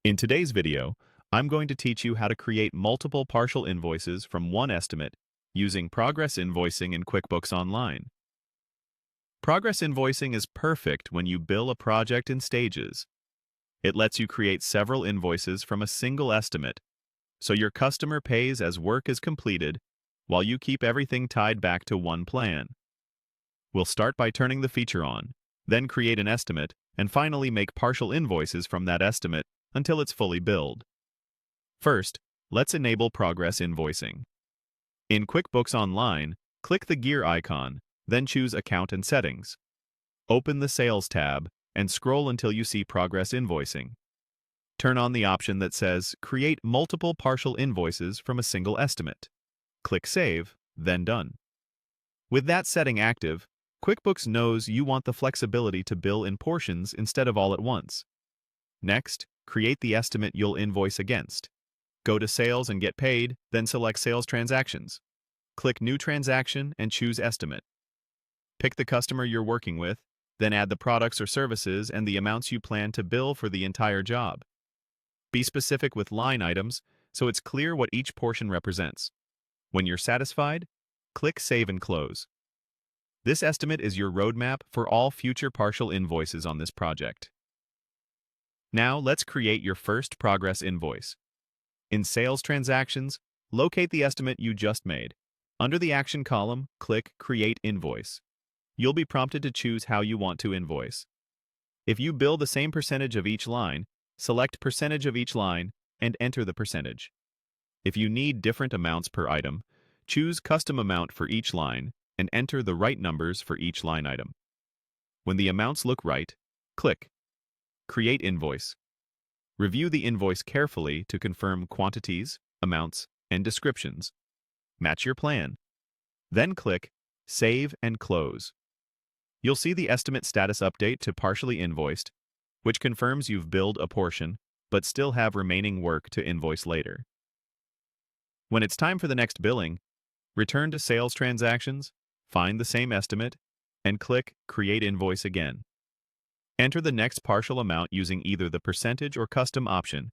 In today's video, I'm going to teach you how to create multiple partial invoices from one estimate using progress invoicing in QuickBooks Online. Progress invoicing is perfect when you bill a project in stages. It lets you create several invoices from a single estimate, so your customer pays as work is completed while you keep everything tied back to one plan. We'll start by turning the feature on, then create an estimate, and finally make partial invoices from that estimate until it's fully billed. First, let's enable progress invoicing. In QuickBooks Online, click the gear icon, then choose Account and Settings. Open the Sales tab and scroll until you see Progress Invoicing. Turn on the option that says Create multiple partial invoices from a single estimate. Click Save, then Done. With that setting active, QuickBooks knows you want the flexibility to bill in portions instead of all at once. Next, create the estimate you'll invoice against. Go to Sales and Get Paid, then select Sales Transactions. Click New Transaction and choose Estimate. Pick the customer you're working with, then add the products or services and the amounts you plan to bill for the entire job. Be specific with line items so it's clear what each portion represents. When you're satisfied, click Save and Close. This estimate is your roadmap for all future partial invoices on this project. Now let's create your first progress invoice. In Sales Transactions, locate the estimate you just made. Under the Action column, click Create Invoice. You'll be prompted to choose how you want to invoice. If you bill the same percentage of each line, select Percentage of each line and enter the percentage. If you need different amounts per item, choose Custom Amount for each line and enter the right numbers for each line item. When the amounts look right, click Create Invoice. Review the invoice carefully to confirm quantities, amounts, and descriptions. Match your plan. Then click Save and Close. You'll see the estimate status update to partially invoiced, which confirms you've billed a portion, but still have remaining work to invoice later. When it's time for the next billing, return to Sales Transactions, find the same estimate, and click Create Invoice again. Enter the next partial amount using either the percentage or custom option,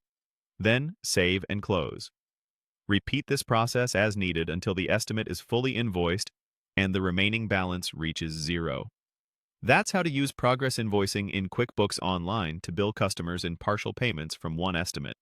then Save and Close. Repeat this process as needed until the estimate is fully invoiced and the remaining balance reaches zero. That's how to use progress invoicing in QuickBooks Online to bill customers in partial payments from one estimate.